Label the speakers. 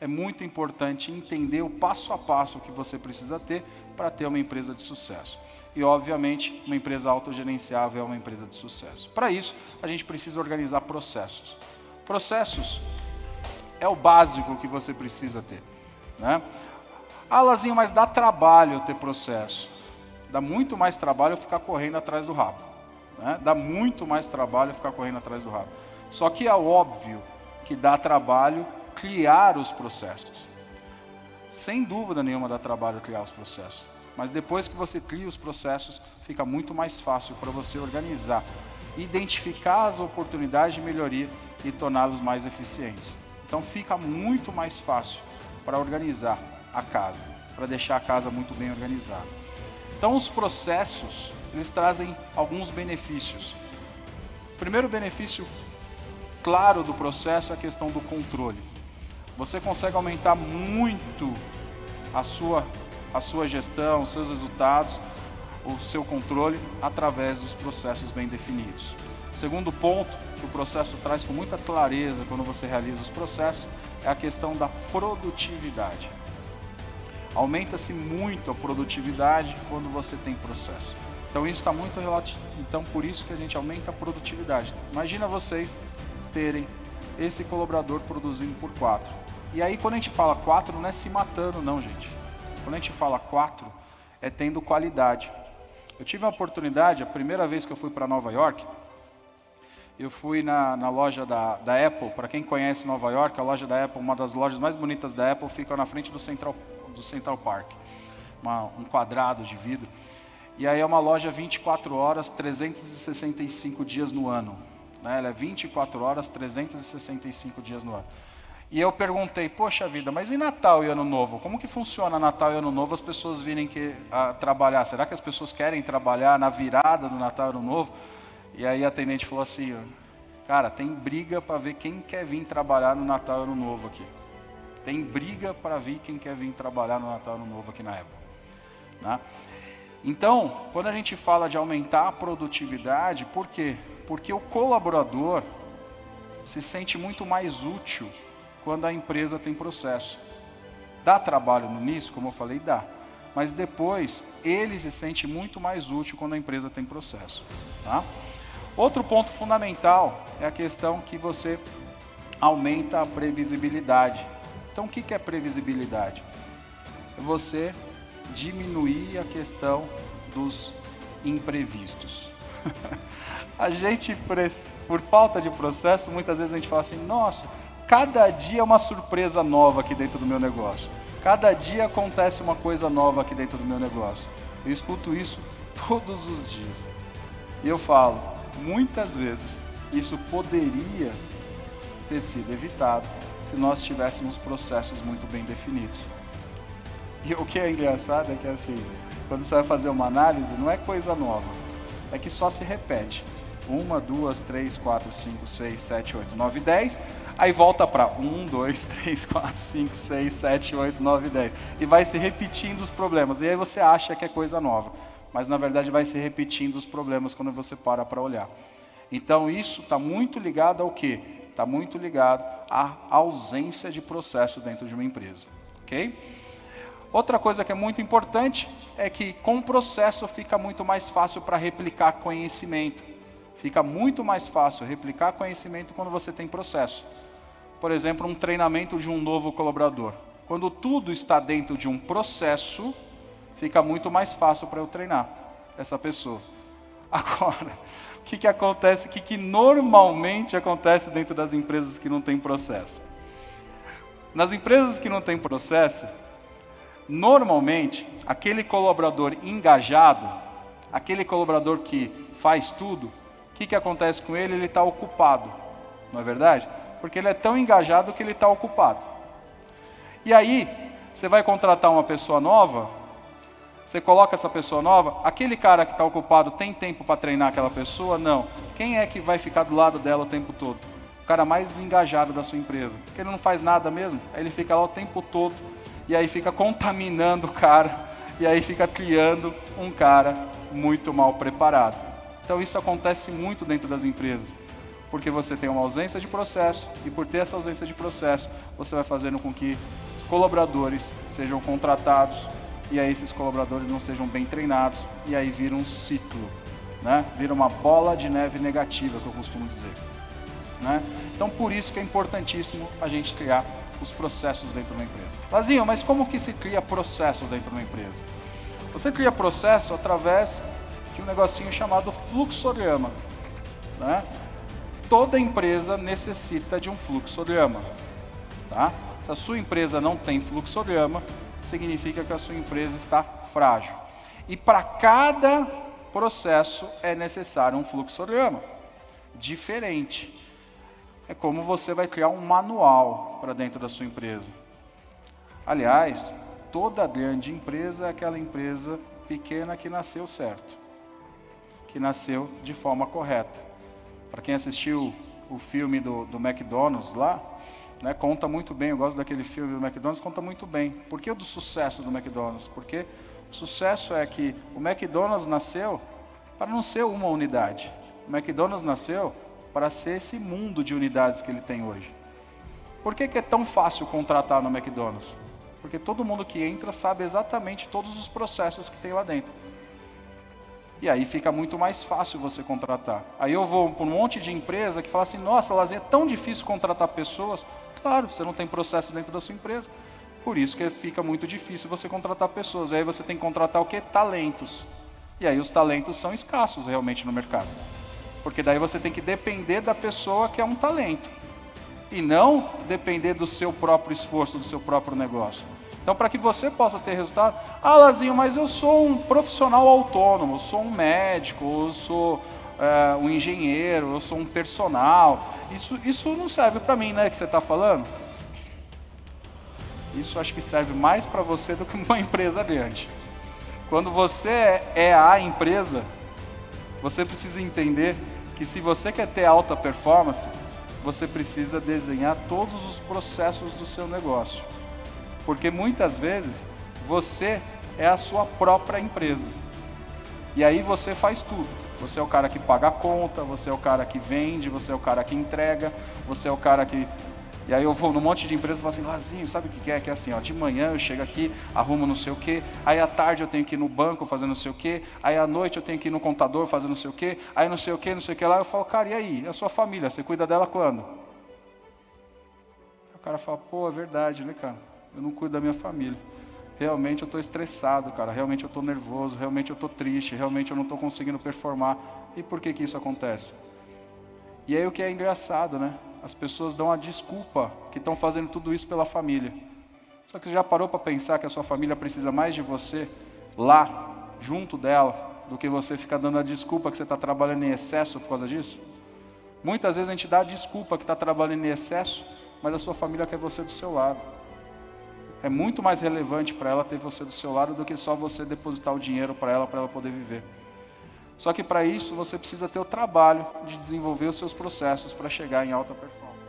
Speaker 1: é muito importante entender o passo a passo que você precisa ter para ter uma empresa de sucesso. E, obviamente, uma empresa autogerenciável é uma empresa de sucesso. Para isso, a gente precisa organizar processos. Processos é o básico que você precisa ter, né? Ah, Lazinho, mas dá trabalho ter processo. Dá muito mais trabalho ficar correndo atrás do rabo, né? Dá muito mais trabalho ficar correndo atrás do rabo. Só que é óbvio que dá trabalho criar os processos. Sem dúvida nenhuma dá trabalho criar os processos. Mas depois que você cria os processos, fica muito mais fácil para você organizar, identificar as oportunidades de melhoria e torná-los mais eficientes. Então fica muito mais fácil para organizar a casa, para deixar a casa muito bem organizada. Então os processos, eles trazem alguns benefícios. O primeiro benefício claro do processo é a questão do controle. Você consegue aumentar muito a sua gestão, os seus resultados, o seu controle através dos processos bem definidos. O segundo ponto que o processo traz com muita clareza quando você realiza os processos é a questão da produtividade. Aumenta-se muito a produtividade quando você tem processo. Então isso está muito relativo. Então por isso que a gente aumenta a produtividade. Imagina vocês terem esse colaborador produzindo por 4. E aí quando a gente fala 4 não é se matando não, gente. Quando a gente fala 4 é tendo qualidade. Eu tive a oportunidade, a primeira vez que eu fui para Nova York, eu fui na loja da Apple. Para quem conhece Nova York, a loja da Apple, uma das lojas mais bonitas da Apple, fica na frente do Central Park. Um quadrado de vidro. E aí é uma loja 24 horas, 365 dias no ano. Né? Ela é 24 horas, 365 dias no ano. E eu perguntei, poxa vida, mas e Natal e Ano Novo? Como que funciona Natal e Ano Novo as pessoas virem trabalhar? Será que as pessoas querem trabalhar na virada do Natal e Ano Novo? E aí a atendente falou assim, cara, tem briga para ver quem quer vir trabalhar no Natal e Ano Novo aqui. Tem briga para ver quem quer vir trabalhar no Natal e Ano Novo aqui na Apple. Né? Então, quando a gente fala de aumentar a produtividade, por quê? Porque o colaborador se sente muito mais útil quando a empresa tem processo. Dá trabalho no início, como eu falei, dá. Mas depois, ele se sente muito mais útil quando a empresa tem processo. Tá? Outro ponto fundamental é a questão que você aumenta a previsibilidade. Então, o que é previsibilidade? É você diminuir a questão dos imprevistos. A gente, por falta de processo, muitas vezes a gente fala assim, nossa, cada dia é uma surpresa nova aqui dentro do meu negócio. Cada dia acontece uma coisa nova aqui dentro do meu negócio. Eu escuto isso todos os dias. E eu falo, muitas vezes, isso poderia ter sido evitado se nós tivéssemos processos muito bem definidos. E o que é engraçado é que assim, quando você vai fazer uma análise, não é coisa nova. É que só se repete. 1, 2, 3, 4, 5, 6, 7, 8, 9, 10. Aí volta para 1, 2, 3, 4, 5, 6, 7, 8, 9, 10. E vai se repetindo os problemas. E aí você acha que é coisa nova. Mas na verdade vai se repetindo os problemas quando você para olhar. Então isso está muito ligado ao quê? Está muito ligado à ausência de processo dentro de uma empresa. Ok? Outra coisa que é muito importante é que com o processo fica muito mais fácil para replicar conhecimento. Fica muito mais fácil replicar conhecimento quando você tem processo. Por exemplo, um treinamento de um novo colaborador. Quando tudo está dentro de um processo, fica muito mais fácil para eu treinar essa pessoa. Agora, o que acontece? O que normalmente acontece dentro das empresas que não têm processo? Nas empresas que não têm processo, normalmente, aquele colaborador engajado, aquele colaborador que faz tudo, o que acontece com ele? Ele está ocupado, não é verdade? Porque ele é tão engajado que ele está ocupado. E aí, você vai contratar uma pessoa nova, você coloca essa pessoa nova, aquele cara que está ocupado tem tempo para treinar aquela pessoa? Não. Quem é que vai ficar do lado dela o tempo todo? O cara mais engajado da sua empresa. Porque ele não faz nada mesmo, aí ele fica lá o tempo todo, e aí fica contaminando o cara, e aí fica criando um cara muito mal preparado. Então isso acontece muito dentro das empresas. Porque você tem uma ausência de processo, e por ter essa ausência de processo, você vai fazendo com que colaboradores sejam contratados, e aí esses colaboradores não sejam bem treinados, e aí vira um ciclo, né? Vira uma bola de neve negativa, que eu costumo dizer, né? Então, por isso que é importantíssimo a gente criar os processos dentro de uma empresa. Lazinho, mas como que se cria processo dentro de uma empresa? Você cria processo através de um negocinho chamado fluxograma, né? Toda empresa necessita de um fluxograma, tá? Se a sua empresa não tem fluxograma, significa que a sua empresa está frágil. E para cada processo é necessário um fluxograma diferente. É como você vai criar um manual para dentro da sua empresa. Aliás, toda grande empresa é aquela empresa pequena que nasceu certo, que nasceu de forma correta. Para quem assistiu o filme do McDonald's lá, né, conta muito bem, eu gosto daquele filme do McDonald's, conta muito bem. Por que do sucesso do McDonald's? Porque o sucesso é que o McDonald's nasceu para não ser uma unidade. O McDonald's nasceu para ser esse mundo de unidades que ele tem hoje. Por que é tão fácil contratar no McDonald's? Porque todo mundo que entra sabe exatamente todos os processos que tem lá dentro. E aí fica muito mais fácil você contratar. Aí eu vou para um monte de empresa que fala assim, nossa, Lazinha, é tão difícil contratar pessoas. Claro, você não tem processo dentro da sua empresa. Por isso que fica muito difícil você contratar pessoas. Aí você tem que contratar o quê? Talentos. E aí os talentos são escassos realmente no mercado. Porque daí você tem que depender da pessoa que é um talento. E não depender do seu próprio esforço, do seu próprio negócio. Então, para que você possa ter resultado, Lazinho, mas eu sou um profissional autônomo, eu sou um médico, eu sou um engenheiro, eu sou um personal. Isso não serve para mim, né, que você está falando? Isso acho que serve mais para você do que uma empresa grande. Quando você é a empresa, você precisa entender que se você quer ter alta performance, você precisa desenhar todos os processos do seu negócio. Porque muitas vezes você é a sua própria empresa. E aí você faz tudo. Você é o cara que paga a conta, você é o cara que vende, você é o cara que entrega, você é o cara que... E aí eu vou num monte de empresa e falo assim, Lazinho, sabe o que é? Que é assim, ó, de manhã eu chego aqui, arrumo não sei o quê, aí à tarde eu tenho que ir no banco fazer não sei o quê, aí à noite eu tenho que ir no contador fazer não sei o quê, aí não sei o que lá. Eu falo, cara, e aí? E a sua família, você cuida dela quando? O cara fala, pô, é verdade, né, cara? Eu não cuido da minha família. Realmente eu estou estressado, cara. Realmente eu estou nervoso. Realmente eu estou triste. Realmente eu não estou conseguindo performar. E por que isso acontece? E aí o que é engraçado, né? As pessoas dão a desculpa que estão fazendo tudo isso pela família. Só que você já parou para pensar que a sua família precisa mais de você lá, junto dela, do que você ficar dando a desculpa que você está trabalhando em excesso por causa disso? Muitas vezes a gente dá a desculpa que está trabalhando em excesso, mas a sua família quer você do seu lado. É muito mais relevante para ela ter você do seu lado do que só você depositar o dinheiro para ela poder viver. Só que para isso você precisa ter o trabalho de desenvolver os seus processos para chegar em alta performance.